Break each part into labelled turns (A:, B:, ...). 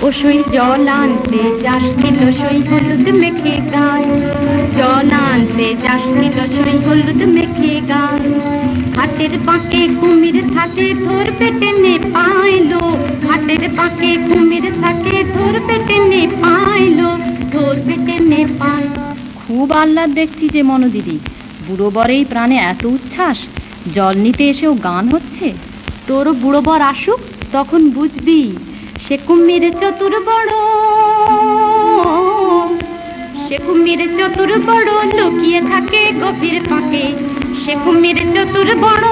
A: ওসই জল আনতে যাচ্ছিল সই হলুদ মেখে গায়, জল আনতে যাচ্ছিল সই হলুদ মেখে গায়। হাটের পাকে কুমির থাকে ধরবে টেনে পাইলো, হাটের পাকে কুমির থাকে ধরবে টেনে পাইলো, ধরবে টেনে পাইলো।
B: খুব আহ্লাদ দেখছি যে মনোদিদি, বুড়ো বরেই প্রাণে এত উচ্ছ্বাস, জল নিতে এসেও গান হচ্ছে।
A: তোরও বুড়ো বর আসুক, তখন বুঝবি সে কুমির চতুর বড়, সে কুমির চতুর বড় লুকিয়ে থাকে গভীর পাকে, সে কুমির চতুর বড়।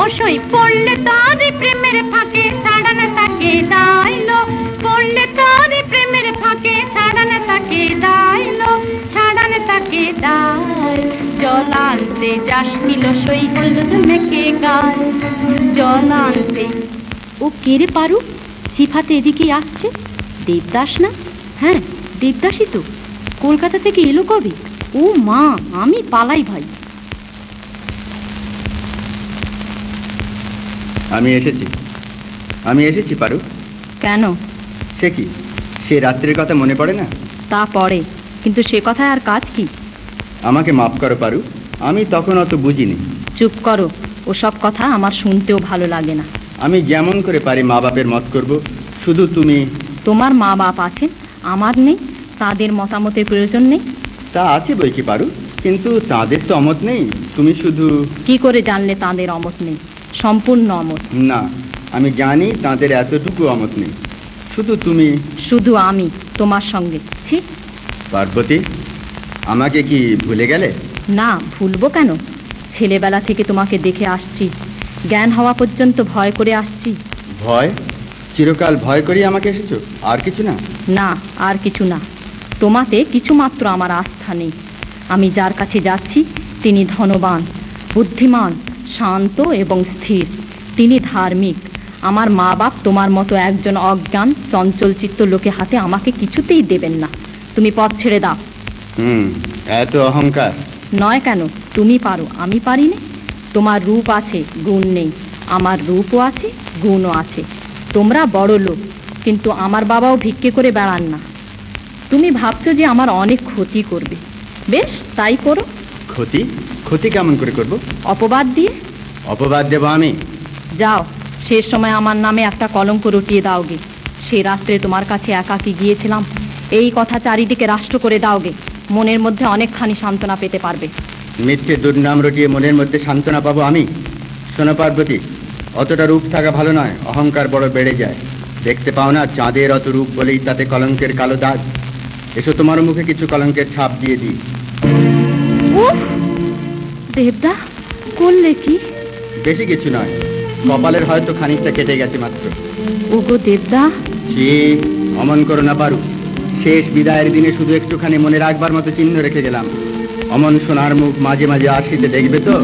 A: ওসই পড়লে তারে প্রেমের ফাঁকে ছাড়ানো তাকে দাইলো, পড়লে তারে প্রেমের ফাঁকে ছাড়ানো তাকে দাইলো, ছাড়ানো তাকে দাই। জল আনতে যাচ্ছিল সই হলুদ মেখে গায়, জল আনতে।
B: ও কে রে পারু? সিফাতে এদিকে আসছে। দেবদাস না? হ্যাঁ দেবদাসই তো। কলকাতা থেকে এলো কবে? ও মা, আমি পালাই ভাই।
C: আমি এসেছি পারু।
B: কেন?
C: সে কি, সে রাত্রির কথা মনে পড়ে না?
B: তা পড়ে, কিন্তু সে কথায় আর কাজ কি?
C: আমাকে মাফ করো পারু, আমি তখন অত বুঝিনি।
B: চুপ করো, ওসব কথা আমার শুনতেও ভালো লাগে না।
C: আমি যেমন করে পারি মা বাপের মত করব, শুধু তুমি।
B: তোমার মা বাপ আছেন, আমার নেই, তাদের মতামতের প্রয়োজন নেই।
C: তা আছে বই কি পারু, কিন্তু তাদের তো অমত নেই। তুমি শুধু।
B: কি করে জানলে তাদের অমত নেই? সম্পূর্ণ অমত।
C: না, আমি জানি তাদের এতটুকু অমত নেই, শুধু তুমি।
B: শুধু আমি তোমার সঙ্গে? ঠিক।
C: পার্বতী, আমাকে কি ভুলে গেলে?
B: না, ভুলবো কেন? ছেলেবেলা থেকে তোমাকে দেখে আসছি, জ্ঞান হওয়া পর্যন্ত ভয় করে আসছি।
C: ভয়? চিরকাল ভয় করেই আমাকে এসেছো, আর কিছু না?
B: না, আর কিছু না। তোমাতে কিছু মাত্র আমার আস্থা নেই। আমি যার কাছে যাচ্ছি তিনি ধনবান, বুদ্ধিমান, শান্ত এবং স্থির। তিনি ধার্মিক। আমার মা বাপ তোমার মতো একজন অজ্ঞান চঞ্চলচিত্ত লোকের হাতে আমাকে কিছুতেই দেবেন না। তুমি পথ ছেড়ে দাও।
C: এত অহংকার?
B: নয় কেন, তুমি পারো, আমি পারি না? তোমার রূপ আছে, গুণ নেই। আমার রূপও আছে, গুণও আছে। তোমরা বড় লোক, কিন্তু আমার বাবাও ভিক্ষে করে বেড়ান না। তুমি ভাবছো যে আমার অনেক ক্ষতি করবে। বেশ, তাই করো।
C: ক্ষতি? ক্ষতি কেমন করে করব?
B: অপবাদ দিয়ে।
C: অপবাদ দেব আমি?
B: যাও, শেষ সময় আমার নামে একটা কলঙ্ক রটিয়ে দাওগে। সে রাত্রে তোমার কাছে একাকী গিয়েছিলাম, এই কথা চারিদিকে রাষ্ট্র করে দাওগে। মনের মধ্যে অনেকখানি সান্ত্বনা পেতে পারবে।
C: মিথ্যে দুর্নাম রটিয়ে মনের মধ্যে সান্ত্বনা পাবো আমি? শোনো পার্বতী, অতটা রূপ থাকা ভালো নয়, অহংকার বড় বেড়ে যায়। দেখতে পাও না চাঁদের অত রূপ বলেই তাতে কলঙ্কের কালো দাগ? এসো তোমার মুখে কিছু কলঙ্কের ছাপ দিয়ে দিই।
B: দেবদা, করলে কি?
C: বেশি কিছু নয়, কপালের হয়তো খানিকটা কেটে গেছে মাত্র।
B: ওগো দেবদা।
C: ছি, অমন করো না পারু। শেষ বিদায়ের দিনে শুধু একটুখানি মনে রাখবার মতো চিহ্ন রেখে গেলাম। অমন সোনার মুখ মাঝে মাঝে আসিতে দেখবে তো?